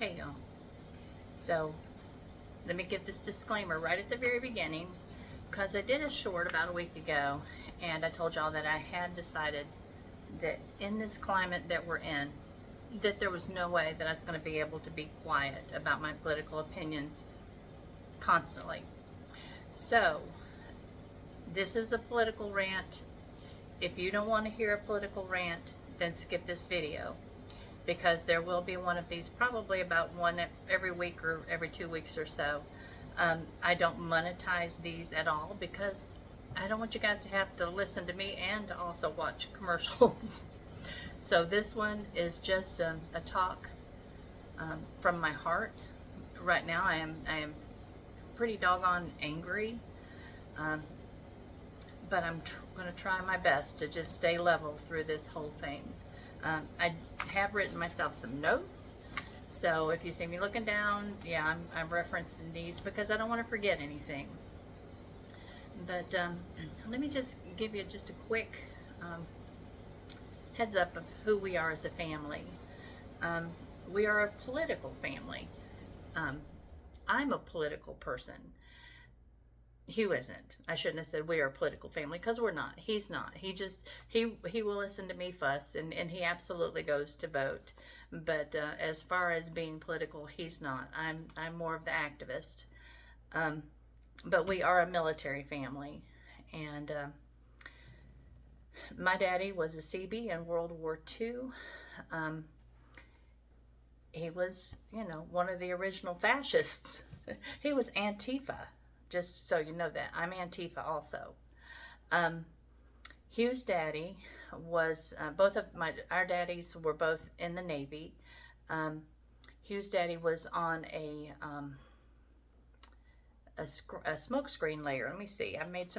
Hey y'all. So let me give this disclaimer right at the very beginning, because I did a short about a week ago and I told y'all that I had decided that in this climate that we're in, that there was no way that I was going to be able to be quiet about my political opinions constantly. So this is a political rant. If you don't want to hear a political rant, then skip this video, because there will be one of these, probably about one every week or every 2 weeks or so. I don't monetize these at all because I don't want you guys to have to listen to me and to also watch commercials. So this one is just a talk from my heart. Right now I am pretty doggone angry, but I'm going to try my best to just stay level through this whole thing. I have written myself some notes, so if you see me looking down, yeah, I'm referencing these because I don't want to forget anything. But let me just give you just a quick heads up of who we are as a family. We are a political family. I'm a political person. Hugh isn't. I shouldn't have said we are a political family, because we're not. He's not. He will listen to me fuss, and he absolutely goes to vote. But as far as being political, he's not. I'm more of the activist. But we are a military family, and my daddy was a Seabee in World War II. He was, one of the original fascists. He was Antifa. Just so you know that. I'm Antifa also. Hugh's daddy was, both of our daddies were both in the Navy. Hugh's daddy was on a smoke screen layer. Let me see. I made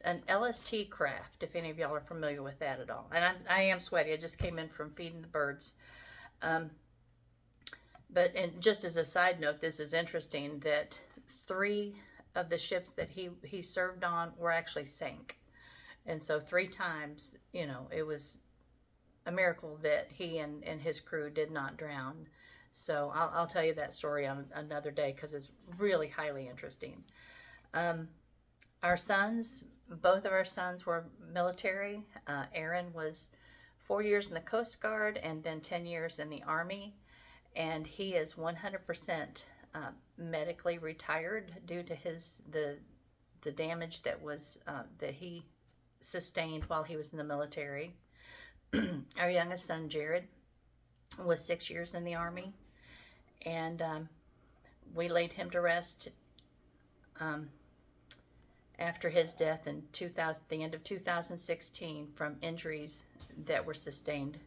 an LST craft, if any of y'all are familiar with that at all. And I am sweaty. I just came in from feeding the birds. But and just as a side note, this is interesting that 3 of the ships that he served on were actually sank. And so 3 times, it was a miracle that he and his crew did not drown. So I'll tell you that story on another day, because it's really highly interesting. Our sons, both of our sons were military. Aaron was 4 years in the Coast Guard and then 10 years in the Army. And he is 100% medically retired due to the damage that he sustained while he was in the military. Our youngest son, Jared, was 6 years in the Army, and we laid him to rest after his death in the end of 2016 from injuries that were sustained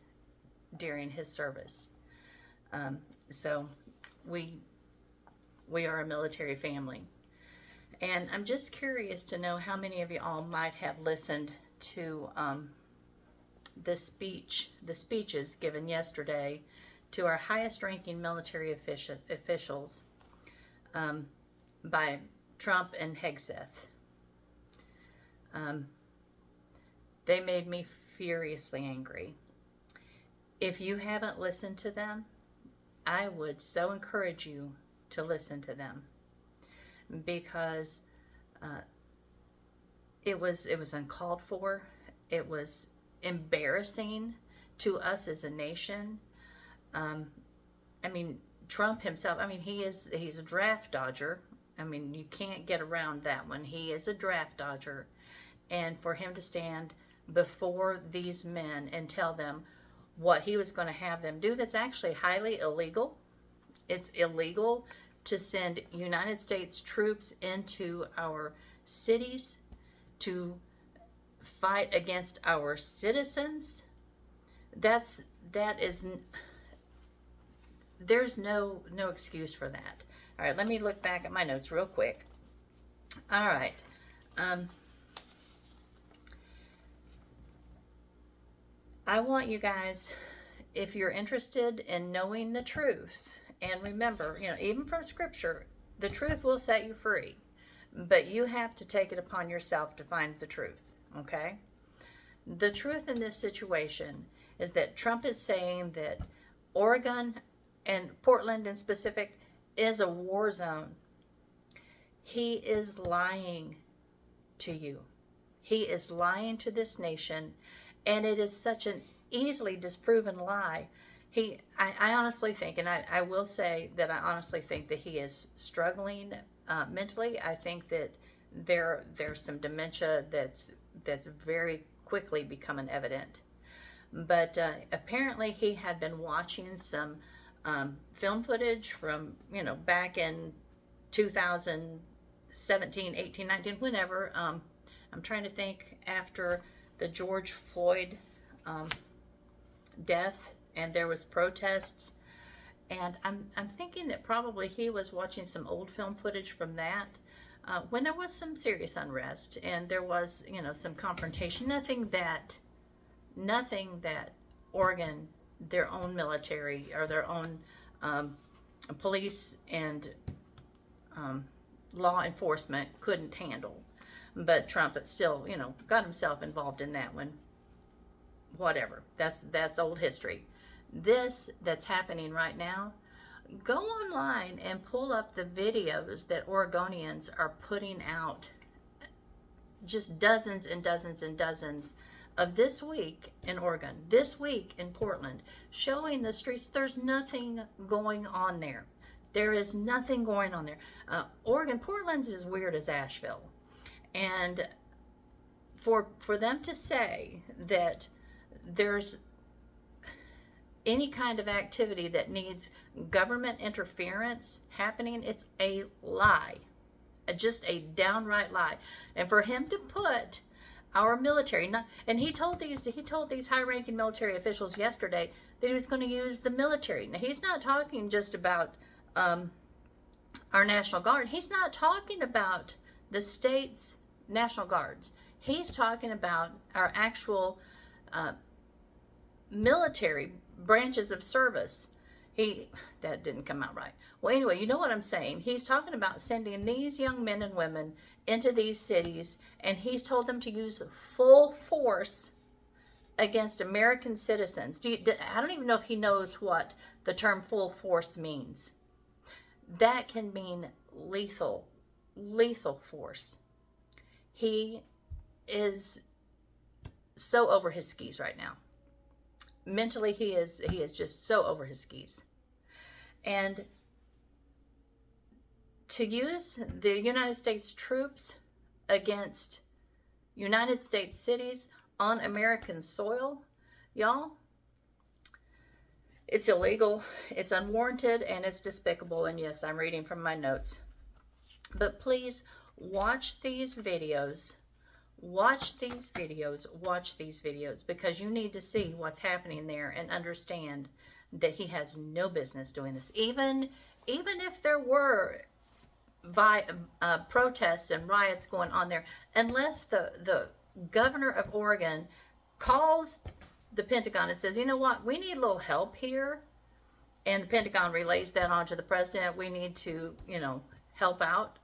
during his service. So we are a military family. And I'm just curious to know how many of you all might have listened to the speeches given yesterday to our highest ranking military officials by Trump and Hegseth. They made me furiously angry. If you haven't listened to them, I would so encourage you to listen to them, because it was uncalled for. It was embarrassing to us as a nation. Trump himself, he's a draft dodger. You can't get around that one. He is a draft dodger. And for him to stand before these men and tell them what he was going to have them do, that's actually highly illegal. It's illegal to send United States troops into our cities to fight against our citizens. There's no excuse for that. All right, let me look back at my notes real quick. All right. I want you guys, if you're interested in knowing the truth, and remember, even from Scripture, the truth will set you free, but you have to take it upon yourself to find the truth, okay? The truth in this situation is that Trump is saying that Oregon and Portland in specific is a war zone. He is lying to you. He is lying to this nation, and it is such an easily disproven lie. I honestly think, and I will say that I honestly think that he is struggling mentally. I think that there's some dementia that's very quickly becoming evident. But apparently he had been watching some film footage from, back in 2017, 18, 19, whenever. I'm trying to think after the George Floyd death, and there was protests. And I'm thinking that probably he was watching some old film footage from that when there was some serious unrest and there was, some confrontation. Nothing that Oregon, their own military or their own police and law enforcement couldn't handle. But Trump still, got himself involved in that one. Whatever. That's old history. This that's happening right now, go online and pull up the videos that Oregonians are putting out. Just dozens and dozens and dozens of this week in Oregon, this week in Portland, showing the streets. There's nothing going on there. There is nothing going on there. Oregon, Portland's as weird as Asheville. And for them to say that there's any kind of activity that needs government interference happening, it's a lie. Just a downright lie. And for him to put our military, and he told these high-ranking military officials yesterday that he was going to use the military. Now, he's not talking just about our National Guard. He's not talking about the state's National Guards. He's talking about our actual military branches of service. That didn't come out right. Well, anyway, you know what I'm saying. He's talking about sending these young men and women into these cities, and he's told them to use full force against American citizens. I don't even know if he knows what the term full force means. That can mean lethal force. He is so over his skis right now. Mentally, he is just so over his skis. And to use the United States troops against United States cities on American soil, y'all, it's illegal, it's unwarranted, and it's despicable. And yes, I'm reading from my notes. But please watch these videos. Watch these videos, because you need to see what's happening there and understand that he has no business doing this. Even if there were protests and riots going on there, unless the governor of Oregon calls the Pentagon and says, you know what, we need a little help here, and the Pentagon relays that on to the president, we need to, help out.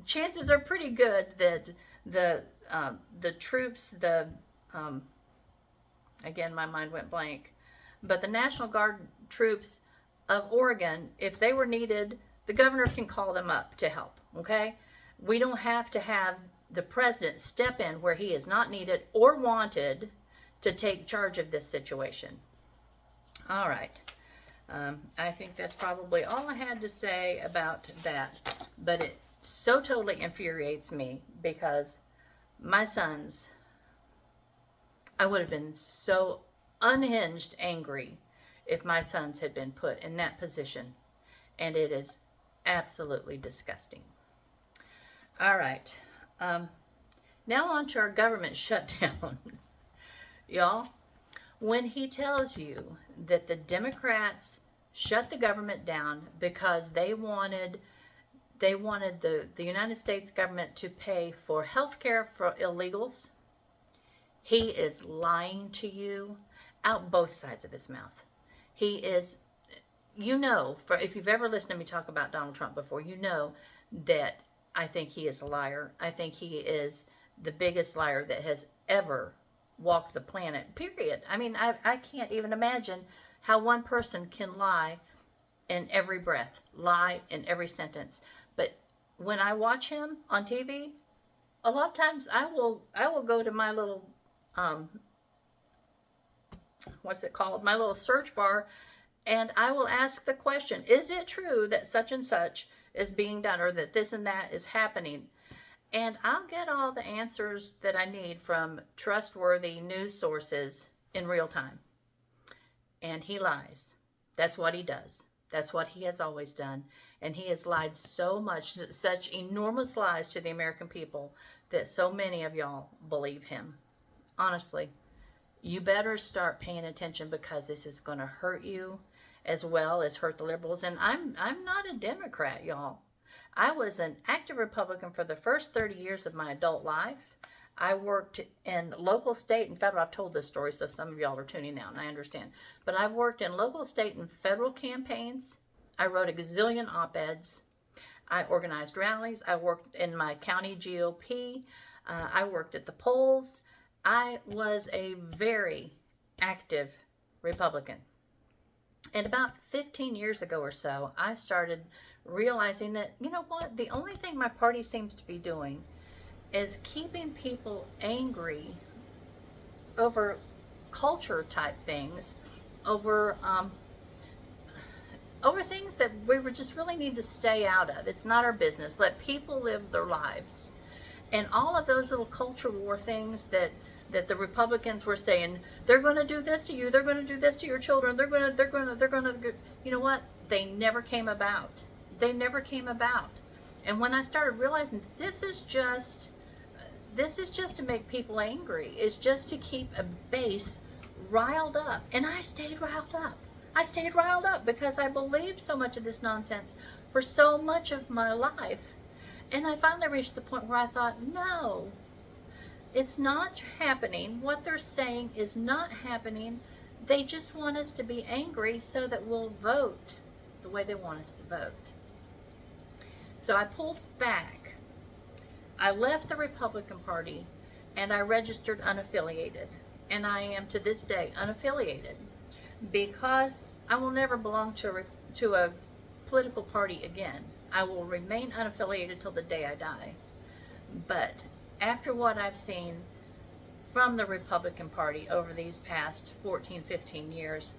Chances are pretty good that the troops, again, my mind went blank, but the National Guard troops of Oregon, if they were needed, the governor can call them up to help, okay? We don't have to have the president step in where he is not needed or wanted to take charge of this situation. All right. I think that's probably all I had to say about that, but it so totally infuriates me because my sons, I would have been so unhinged angry if my sons had been put in that position, and it is absolutely disgusting. All right, now on to our government shutdown. Y'all, when he tells you that the Democrats shut the government down because they wanted the United States government to pay for health care for illegals, he is lying to you out both sides of his mouth. He is, if you've ever listened to me talk about Donald Trump before, you know that I think he is a liar. I think he is the biggest liar that has ever walked the planet, period. I mean, I can't even imagine how one person can lie in every breath, lie in every sentence. But when I watch him on TV, a lot of times I will go to my little um, what's it called? My little search bar, and I will ask the question, is it true that such and such is being done, or that this and that is happening? And I'll get all the answers that I need from trustworthy news sources in real time. And he lies. That's what he does. That's what he has always done. And he has lied so much, such enormous lies to the American people, that so many of y'all believe him. Honestly, you better start paying attention, because this is going to hurt you as well as hurt the liberals. And I'm not a Democrat, y'all. I was an active Republican for the first 30 years of my adult life. I worked in local, state, and federal. I've told this story, so some of y'all are tuning out, and I understand. But I've worked in local, state, and federal campaigns. I wrote a gazillion op-eds. I organized rallies. I worked in my county GOP. I worked at the polls. I was a very active Republican. And about 15 years ago or so, I started realizing that, you know what, the only thing my party seems to be doing is keeping people angry over culture type things, over things that we just really need to stay out of. It's not our business. Let people live their lives. And all of those little culture war things that the Republicans were saying, they're going to do this to you, they're going to do this to your children, they're going to, you know what? They never came about. They never came about. And when I started realizing this is just to make people angry, it's just to keep a base riled up. And I stayed riled up. I stayed riled up because I believed so much of this nonsense for so much of my life. And I finally reached the point where I thought, no, it's not happening. What they're saying is not happening. They just want us to be angry so that we'll vote the way they want us to vote. So I pulled back. I left the Republican Party and I registered unaffiliated. And I am to this day unaffiliated, because I will never belong to a political party again. I will remain unaffiliated till the day I die. But after what I've seen from the Republican Party over these past 14, 15 years,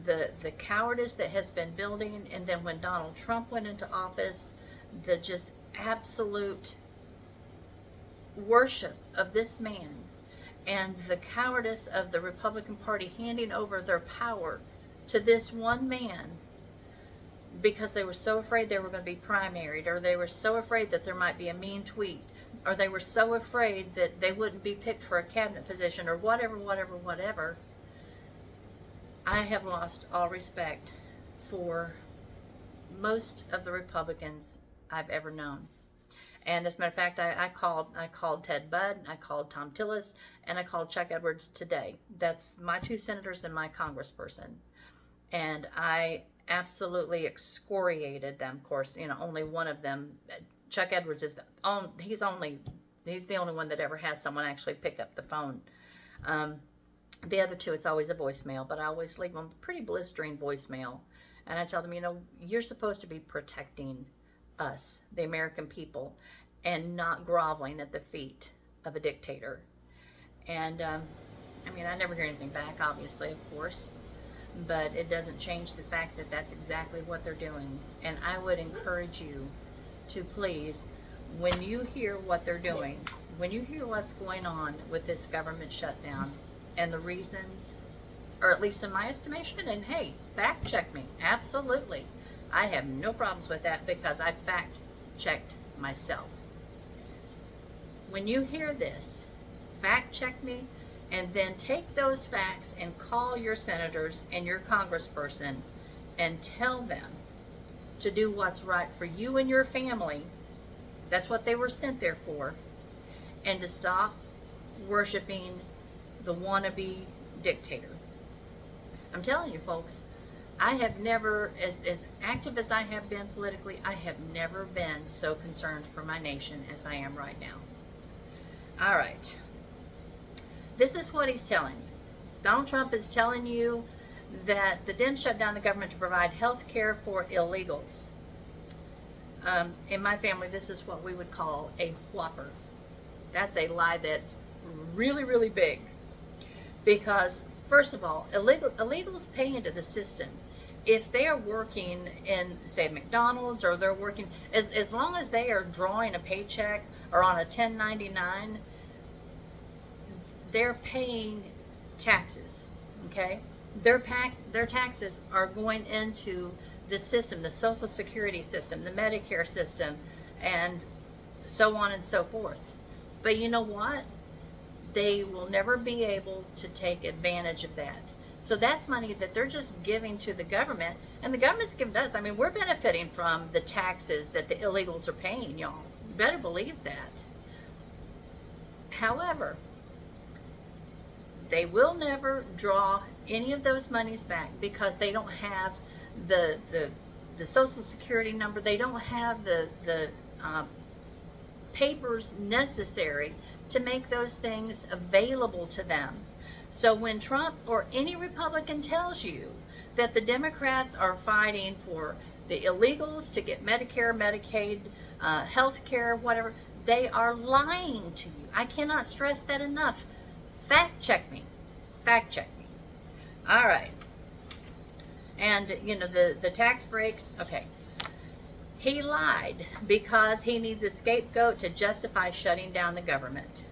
the cowardice that has been building, and then when Donald Trump went into office, the just absolute worship of this man, and the cowardice of the Republican Party handing over their power to this one man because they were so afraid they were going to be primaried, or they were so afraid that there might be a mean tweet, or they were so afraid that they wouldn't be picked for a cabinet position, or whatever. I have lost all respect for most of the Republicans I've ever known. And as a matter of fact, I called Ted Budd, I called Tom Tillis, and I called Chuck Edwards today. That's my two senators and my congressperson. And I absolutely excoriated them. Of course, only one of them, Chuck Edwards, is he's the only one that ever has someone actually pick up the phone. The other two, it's always a voicemail, but I always leave them a pretty blistering voicemail. And I tell them, you're supposed to be protecting us, the American people, and not groveling at the feet of a dictator. And I never hear anything back, obviously, of course, but it doesn't change the fact that that's exactly what they're doing. And I would encourage you to please, when you hear what they're doing, when you hear what's going on with this government shutdown and the reasons, or at least in my estimation, and hey, fact check me, absolutely. I have no problems with that because I fact checked myself. When you hear this, fact check me, and then take those facts and call your senators and your congressperson and tell them to do what's right for you and your family. That's what they were sent there for. And to stop worshiping the wannabe dictator. I'm telling you, folks, I have never, as active as I have been politically, I have never been so concerned for my nation as I am right now. All right. This is what he's telling you. Donald Trump is telling you that the Dems shut down the government to provide health care for illegals. In my family, this is what we would call a whopper. That's a lie that's really, really big. Because, first of all, illegals pay into the system. If they are working in, say, McDonald's, or they're working, as long as they are drawing a paycheck or on a 1099, they're paying taxes, okay? Their taxes are going into the system, the Social Security system, the Medicare system, and so on and so forth. But you know what? They will never be able to take advantage of that. So that's money that they're just giving to the government, and the government's giving us. I mean, we're benefiting from the taxes that the illegals are paying, y'all. You better believe that. However, they will never draw any of those monies back because they don't have the Social Security number. They don't have the papers necessary to make those things available to them. So when Trump or any Republican tells you that the Democrats are fighting for the illegals to get Medicare, Medicaid, health care, whatever, they are lying to you. I cannot stress that enough. Fact check me. Fact check me. All right. And, you know, the tax breaks, okay. He lied because he needs a scapegoat to justify shutting down the government.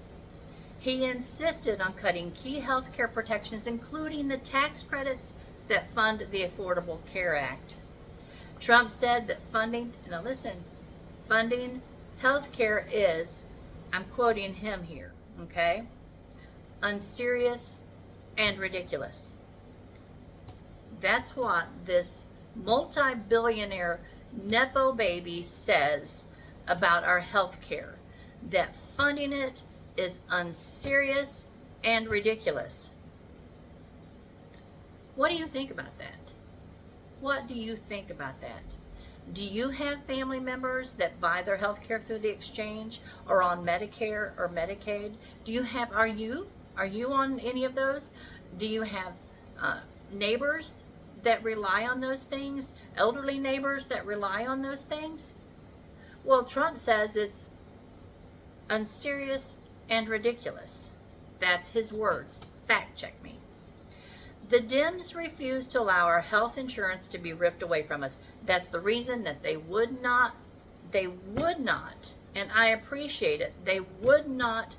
He insisted on cutting key health care protections, including the tax credits that fund the Affordable Care Act. Trump said that funding, now listen, funding health care is, I'm quoting him here, okay, unserious and ridiculous. That's what this multi-billionaire Nepo baby says about our health care, that funding it is unserious and ridiculous. What do you think about that? What do you think about that? Do you have family members that buy their health care through the exchange or on Medicare or Medicaid? Do you have, are you on any of those? Do you have neighbors that rely on those things? Elderly neighbors that rely on those things? Well, Trump says it's unserious and ridiculous. That's his words. Fact check me. The Dems refuse to allow our health insurance to be ripped away from us. That's the reason that they would not, and I appreciate it, they would not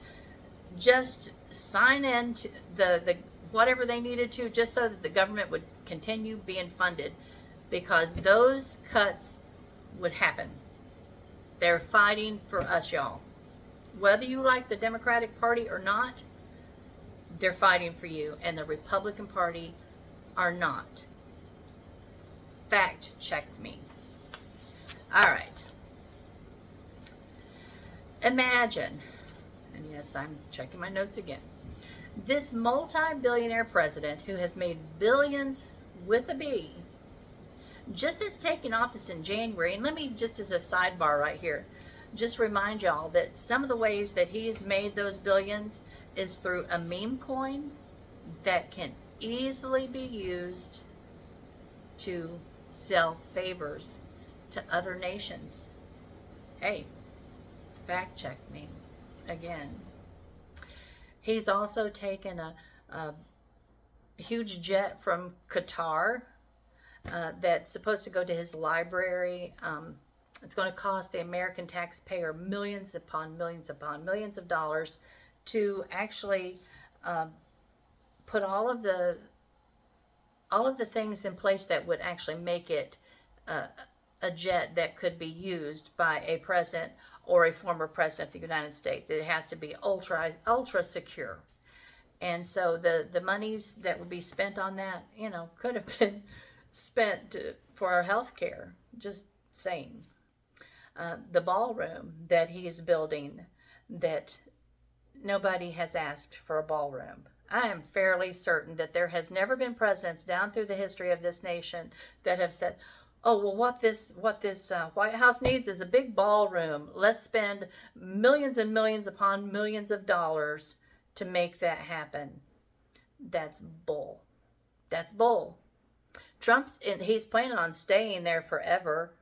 just sign in to the whatever they needed to just so that the government would continue being funded, because those cuts would happen. They're fighting for us, y'all. Whether you like the Democratic Party or not, they're fighting for you, and the Republican Party are not. Fact check me. All right. Imagine, and yes, I'm checking my notes again, this multi-billionaire president who has made billions with a B, just as taking office in January, and let me just as a sidebar right here, just remind y'all that some of the ways that he's made those billions is through a meme coin that can easily be used to sell favors to other nations. Hey, fact check me again. He's also taken a huge jet from Qatar that's supposed to go to his library. It's going to cost the American taxpayer millions upon millions upon millions of dollars to actually put all of the things in place that would actually make it a jet that could be used by a president or a former president of the United States. It has to be ultra secure. And so the monies that would be spent on that, you know, could have been spent for our health care. Just saying. The ballroom that he is building, that nobody has asked for a ballroom. I am fairly certain that there has never been presidents down through the history of this nation that have said, oh, well, what this White House needs is a big ballroom. Let's spend millions and millions upon millions of dollars to make that happen. That's bull. That's bull. he's planning on staying there forever,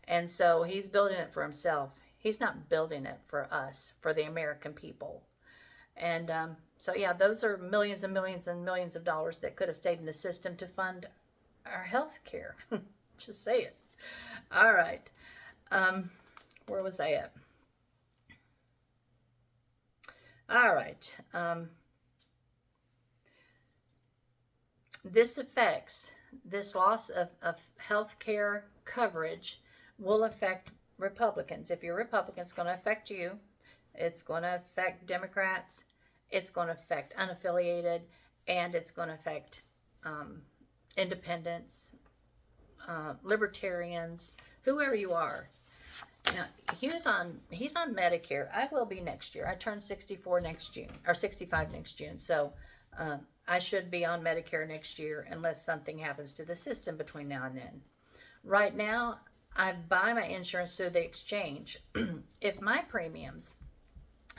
and so he's building it for himself. He's not building it for us, for the American people. And so, yeah, those are millions and millions and millions of dollars that could have stayed in the system to fund our health care. Just say it. All right. Where was I at? All right. This loss of health care coverage will affect Republicans. If you're a Republican, it's going to affect you. It's going to affect Democrats. It's going to affect unaffiliated, and it's going to affect independents, libertarians, whoever you are. Now, he's on Medicare. I will be next year. I turn 64 next June, or 65 next June. So I should be on Medicare next year unless something happens to the system between now and then. Right now, I buy my insurance through the exchange. If my premiums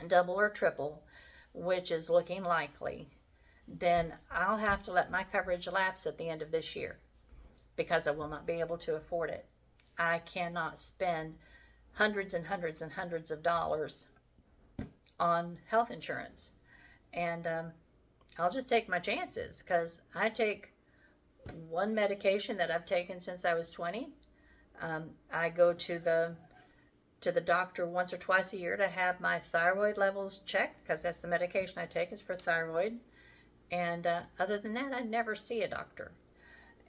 double or triple, which is looking likely, then I'll have to let my coverage lapse at the end of this year because I will not be able to afford it. I cannot spend hundreds and hundreds and hundreds of dollars on health insurance. And I'll just take my chances because I take one medication that I've taken since I was 20. I go to the doctor once or twice a year to have my thyroid levels checked because that's the medication I take is for thyroid. And other than that, I never see a doctor.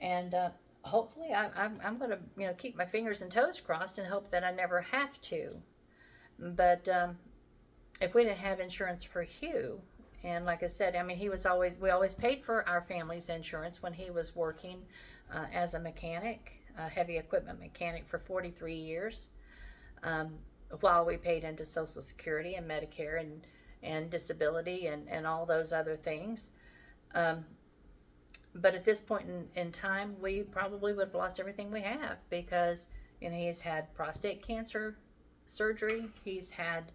And hopefully I'm going to keep my fingers and toes crossed and hope that I never have to. But if we didn't have insurance for Hugh, and like I said, I mean, we always paid for our family's insurance when he was working as a mechanic, a heavy equipment mechanic for 43 years, while we paid into Social Security and Medicare and disability and all those other things. But at this point in time, we probably would have lost everything we have because he's had prostate cancer surgery. He's had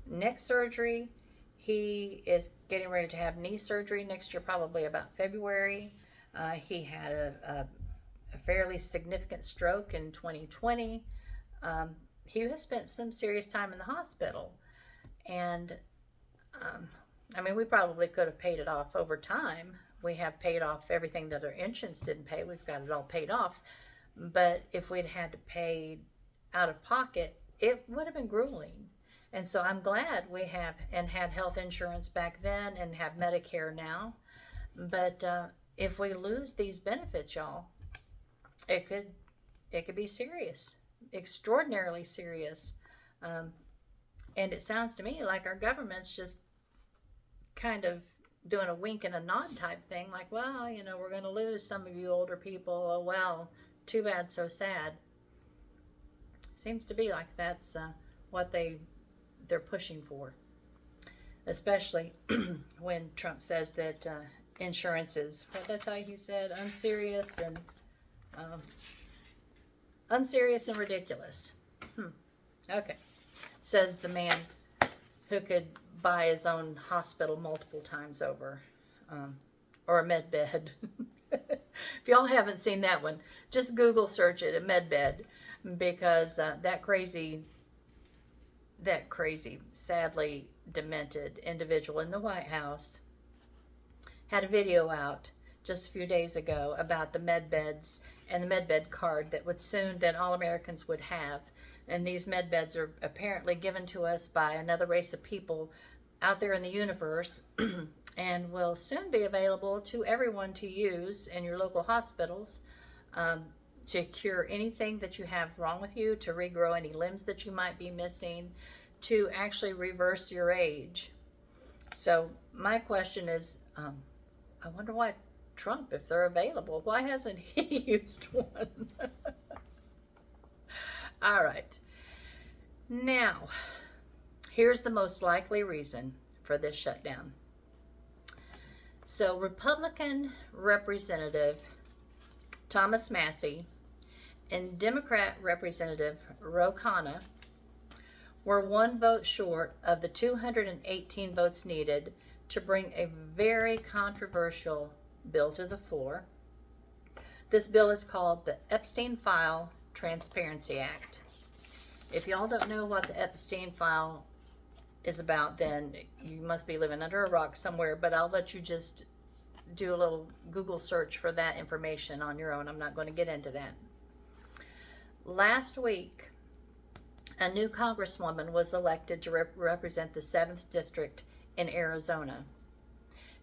neck surgery. He is getting ready to have knee surgery next year, probably about February. He had a fairly significant stroke in 2020. He has spent some serious time in the hospital. And, I mean, we probably could have paid it off over time. We have paid off everything that our insurance didn't pay. We've got it all paid off. But if we'd had to pay out of pocket, it would have been grueling. And so I'm glad we have and had health insurance back then and have Medicare now. But if we lose these benefits, y'all, it could be serious, extraordinarily serious. And it sounds to me like our government's just kind of doing a wink and a nod type thing, like, well, we're going to lose some of you older people. Oh, well, too bad, so sad. Seems to be like that's what they're pushing for, especially when Trump says that insurance is, what did I tell you he said? Unserious and ridiculous. Okay. Says the man who could buy his own hospital multiple times over, or a med bed. If y'all haven't seen that one, just Google search it, a med bed, because that crazy, sadly demented individual in the White House had a video out just a few days ago about the med beds and the med bed card that all Americans would have. And these med beds are apparently given to us by another race of people out there in the universe and will soon be available to everyone to use in your local hospitals to cure anything that you have wrong with you, to regrow any limbs that you might be missing, to actually reverse your age. So my question is, I wonder why Trump, if they're available, why hasn't he used one? All right. Now, here's the most likely reason for this shutdown. So Republican Representative Thomas Massey and Democrat Representative Ro Khanna were one vote short of the 218 votes needed to bring a very controversial bill to the floor. This bill is called the Epstein File Transparency Act. If y'all don't know what the Epstein File is about, then you must be living under a rock somewhere, but I'll let you just do a little Google search for that information on your own. I'm not going to get into that. Last week, a new congresswoman was elected to represent the 7th District in Arizona.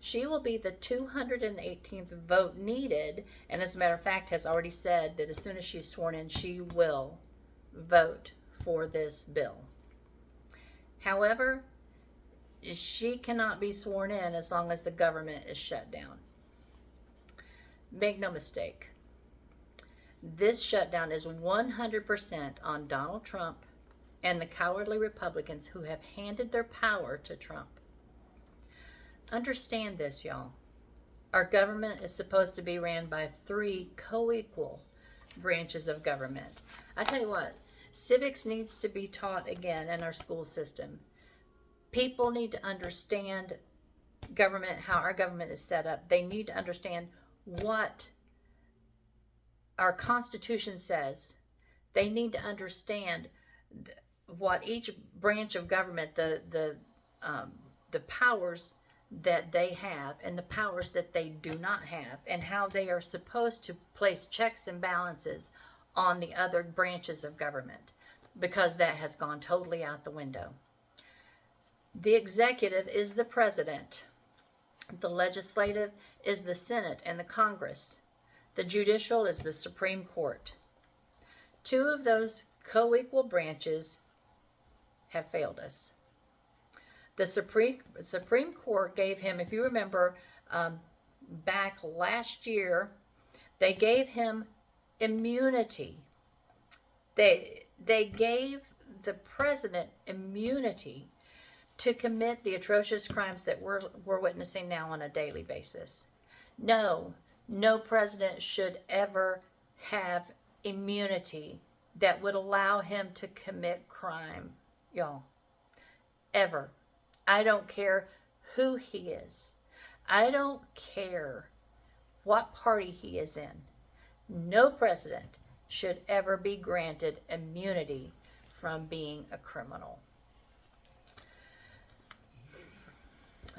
She will be the 218th vote needed, and as a matter of fact has already said that as soon as she's sworn in, she will vote for this bill. However, she cannot be sworn in as long as the government is shut down. Make no mistake, this shutdown is 100% on Donald Trump and the cowardly Republicans who have handed their power to Trump. Understand this, y'all. Our government is supposed to be ran by 3 co-equal branches of government. I tell you what, civics needs to be taught again in our school system. People need to understand government, how our government is set up. They need to understand what our Constitution says. They need to understand what each branch of government, the powers that they have and the powers that they do not have, and how they are supposed to place checks and balances on the other branches of government, because that has gone totally out the window. The executive is the president. The legislative is the Senate and the Congress. The judicial is the Supreme Court. 2 of those co-equal branches have failed us. The Supreme Court gave him, if you remember, back last year, they gave him immunity. They gave the president immunity to commit the atrocious crimes that we're witnessing now on a daily basis. No president should ever have immunity that would allow him to commit crime, y'all. Ever. I don't care who he is. I don't care what party he is in. No president should ever be granted immunity from being a criminal.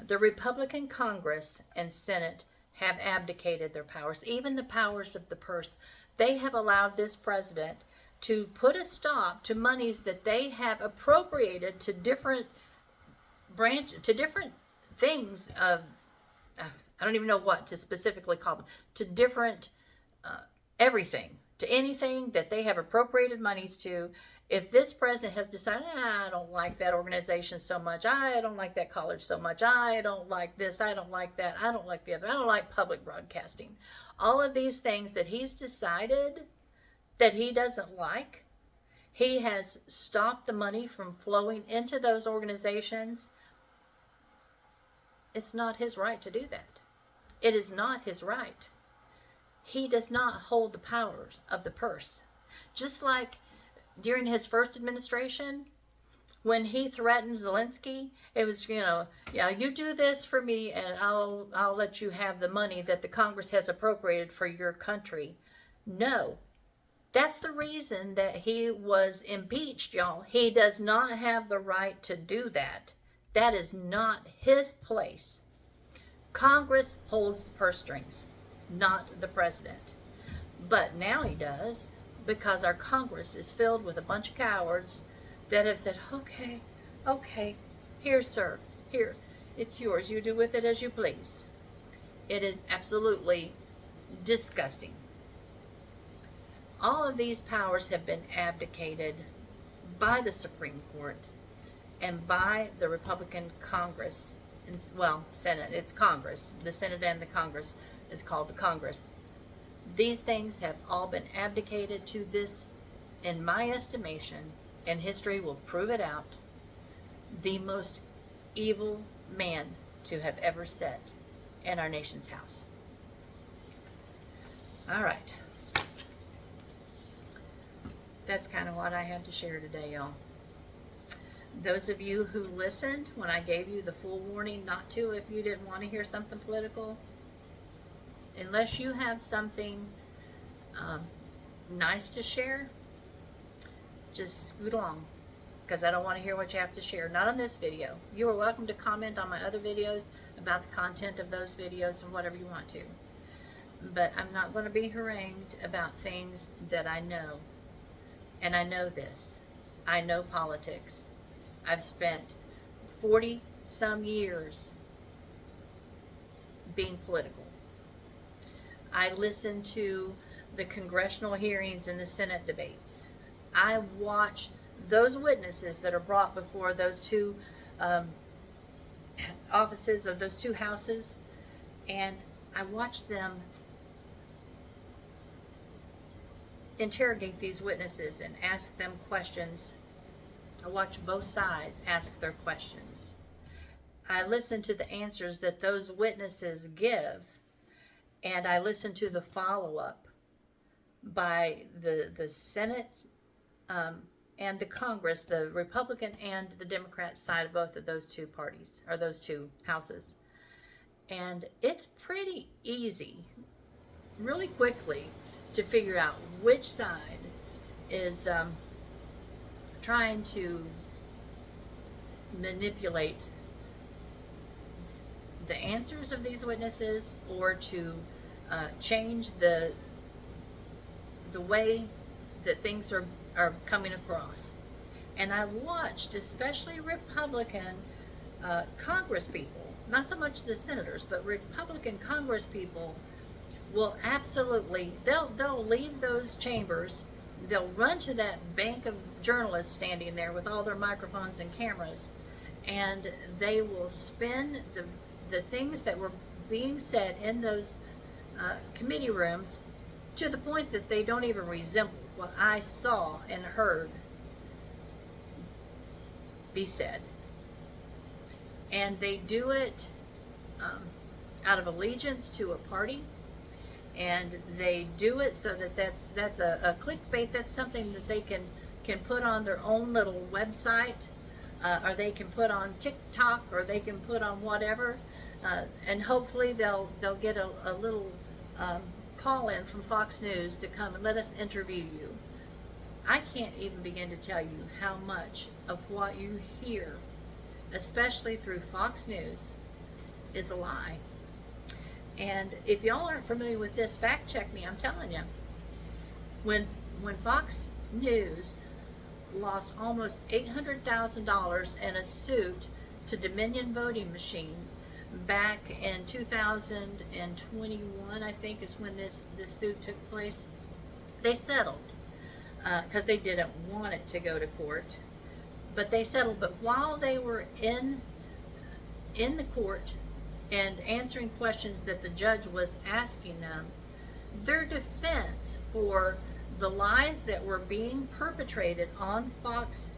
The Republican Congress and Senate have abdicated their powers, even the powers of the purse. They have allowed this president to put a stop to monies that they have appropriated to different things. I don't even know what to specifically call them, to different everything, to anything that they have appropriated monies to. If this president has decided, I don't like that organization so much, I don't like that college so much, I don't like this, I don't like that, I don't like the other, I don't like public broadcasting, all of these things that he's decided that he doesn't like, he has stopped the money from flowing into those organizations. It's not his right to do that. It is not his right. He does not hold the powers of the purse. Just like during his first administration, when he threatened Zelensky, it was, yeah, you do this for me and I'll let you have the money that the Congress has appropriated for your country. No. That's the reason that he was impeached, y'all. He does not have the right to do that. That is not his place. Congress holds the purse strings, not the president. But now he does, because our Congress is filled with a bunch of cowards that have said, okay, here, sir, here, it's yours. You do with it as you please. It is absolutely disgusting. All of these powers have been abdicated by the Supreme Court and by the Republican Congress. Well, Senate, it's Congress. The Senate and the Congress is called the Congress. These things have all been abdicated to this, in my estimation, and history will prove it out, the most evil man to have ever sat in our nation's house. All right. That's kind of what I had to share today, y'all. Those of you who listened when I gave you the full warning not to, if you didn't want to hear something political, unless you have something um, nice to share, just scoot along, because I don't want to hear what you have to share. Not on this video. You are welcome to comment on my other videos about the content of those videos and whatever you want to. But I'm not going to be harangued about things that I know. And I know this. I know politics. I've spent 40 some years being political. I listen to the congressional hearings and the Senate debates. I watch those witnesses that are brought before those two offices of those two houses, and I watch them interrogate these witnesses and ask them questions. I watch both sides ask their questions. I listen to the answers that those witnesses give, and I listen to the follow-up by the Senate and the Congress, the Republican and the Democrat side of both of those two parties, or those two houses. And it's pretty easy, really quickly, to figure out which side is trying to manipulate the answers of these witnesses, or to change the way that things are coming across. And I watched, especially Republican Congress people, not so much the senators, but Republican Congress people will absolutely, they'll leave those chambers, they'll run to that bank of journalists standing there with all their microphones and cameras, and they will spin the things that were being said in those committee rooms to the point that they don't even resemble what I saw and heard be said. And they do it out of allegiance to a party, and they do it so that that's a clickbait. That's something that they can put on their own little website, or they can put on TikTok, or they can put on whatever, and hopefully they'll get a little call in from Fox News to come and let us interview you. I can't even begin to tell you how much of what you hear, especially through Fox News, is a lie. And if y'all aren't familiar with this, fact check me. I'm telling you, when Fox News lost almost $800,000 in a suit to Dominion voting machines back in 2021, I think is when this suit took place, they settled because they didn't want it to go to court, but they settled. But while they were in the court and answering questions that the judge was asking them, their defense for the lies that were being perpetrated on Fox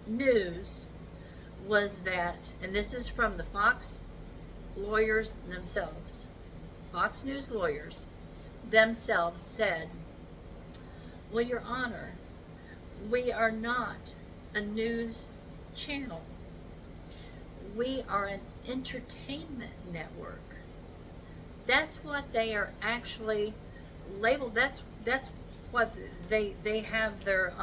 News was that, and this is from the Fox lawyers themselves, Fox News lawyers themselves said, well, Your Honor, we are not a news channel. We are an entertainment network. That's what they are actually labeled. That's what they have their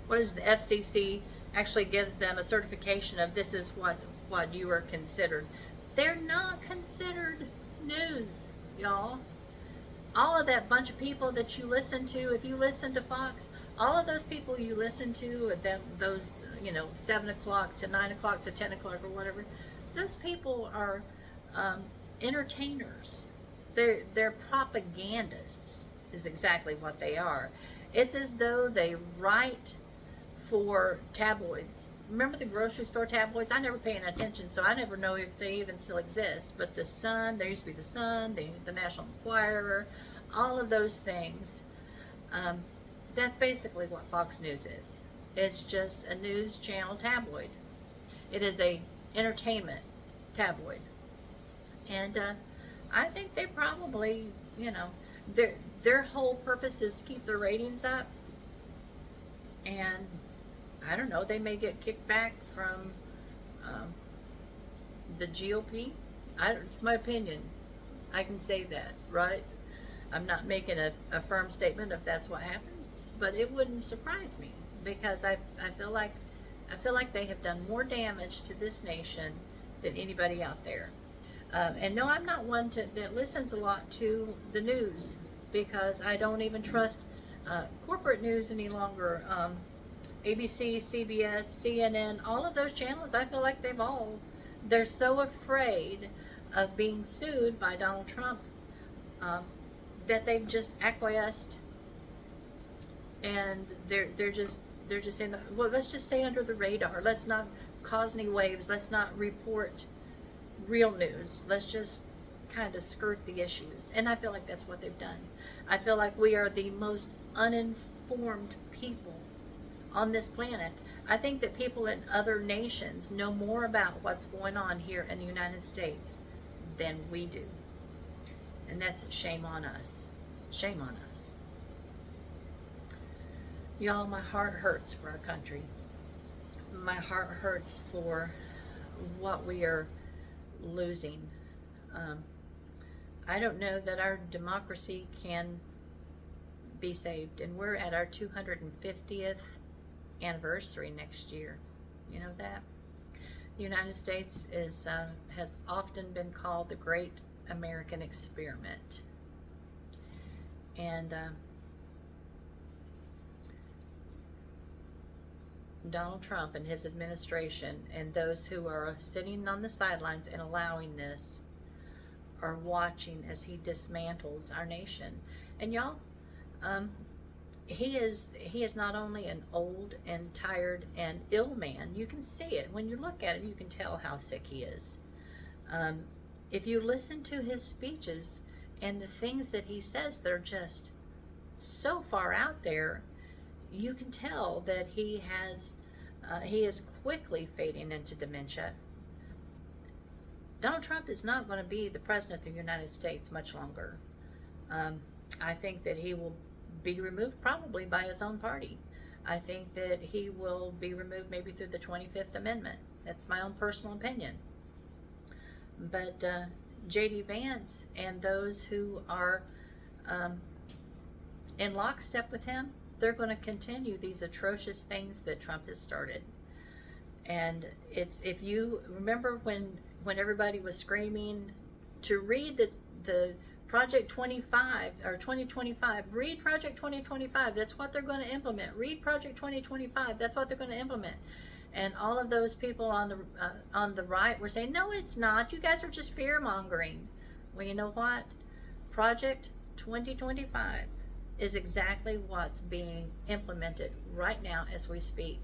what is the FCC actually gives them a certification of, this is what you are considered. They're not considered news, y'all. All of that bunch of people that you listen to, if you listen to Fox, all of those people you listen to, those 7 o'clock to 9 o'clock to 10 o'clock or whatever, those people are entertainers. They're propagandists is exactly what they are. It's as though they write for tabloids. Remember the grocery store tabloids? I never pay any attention, so I never know if they even still exist. But the Sun, there used to be the Sun, the National Enquirer, all of those things. That's basically what Fox News is. It's just a news channel tabloid. It is a entertainment tabloid. And I think they probably, their whole purpose is to keep their ratings up. And I don't know, they may get kickback from the GOP. It's my opinion. I can say that, right? I'm not making a firm statement if that's what happens, but it wouldn't surprise me because I feel like they have done more damage to this nation than anybody out there. And no, I'm not one that listens a lot to the news because I don't even trust corporate news any longer. ABC, CBS, CNN, all of those channels, I feel like they're so afraid of being sued by Donald Trump um, that they've just acquiesced, and they're just saying, well, let's just stay under the radar. Let's not cause any waves. Let's not report real news. Let's just kind of skirt the issues. And I feel like that's what they've done. I feel like we are the most uninformed people on this planet. I think that people in other nations know more about what's going on here in the United States than we do. And that's shame on us. Shame on us. Y'all, my heart hurts for our country. My heart hurts for what we are losing. I don't know that our democracy can be saved, and we're at our 250th anniversary next year. You know that? The United States has often been called the Great American Experiment. And Donald Trump and his administration and those who are sitting on the sidelines and allowing this are watching as he dismantles our nation. And y'all, he is not only an old and tired and ill man. You can see it when you look at him. You can tell how sick he is. If you listen to his speeches and the things that he says, they're just so far out there. You can tell that he is quickly fading into dementia. Donald Trump is not going to be the president of the United States much longer. I think that he will be removed probably by his own party. I think that he will be removed maybe through the 25th Amendment. That's my own personal opinion. But J.D. Vance and those who are in lockstep with him, they're going to continue these atrocious things that Trump has started. And if you remember when everybody was screaming to read the Project 25 or 2025, read Project 2025, that's what they're going to implement. Read Project 2025, that's what they're going to implement. And all of those people on the right were saying, no, it's not. You guys are just fear mongering. Well, you know what? Project 2025 is exactly what's being implemented right now as we speak.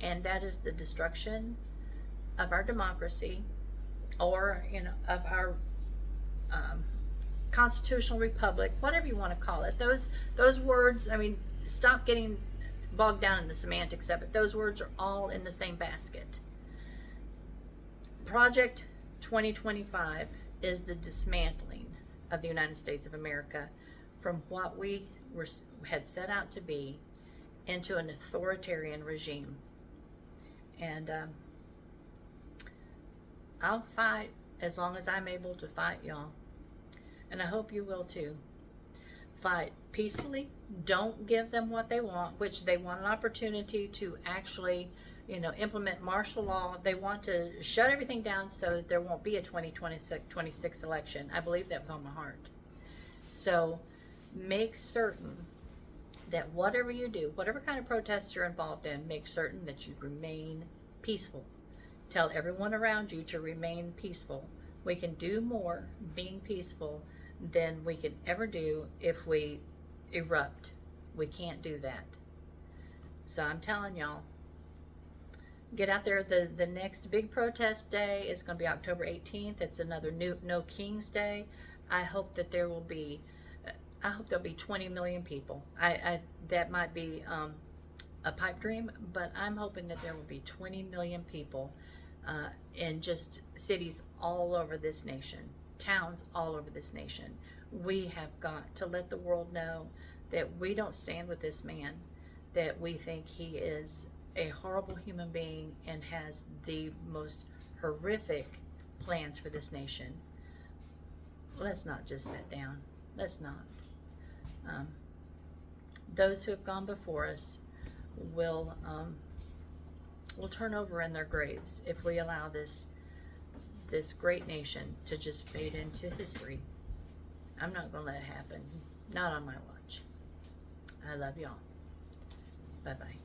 And that is the destruction of our democracy, or of our constitutional republic, whatever you want to call it. Those words, I mean, stop getting bogged down in the semantics of it. Those words are all in the same basket. Project 2025 is the dismantling of the United States of America from what we had set out to be into an authoritarian regime. And I'll fight as long as I'm able to fight, y'all. And I hope you will too. Fight peacefully. Don't give them what they want, which they want an opportunity to actually, implement martial law. They want to shut everything down so that there won't be a 2026 election. I believe that with all my heart. So make certain that whatever you do, whatever kind of protests you're involved in, make certain that you remain peaceful. Tell everyone around you to remain peaceful. We can do more being peaceful than we can ever do if we erupt. We can't do that. So I'm telling y'all, get out there. The next big protest day is going to be October 18th. It's another No King's Day. I hope that there'll be 20 million people. That might be a pipe dream, but I'm hoping that there will be 20 million people in just cities all over this nation, towns all over this nation. We have got to let the world know that we don't stand with this man, that we think he is a horrible human being and has the most horrific plans for this nation. let's not just sit down. Let's not. Um, those who have gone before us will turn over in their graves if we allow this great nation to just fade into history. I'm not going to let it happen. Not on my watch. I love y'all. Bye-bye.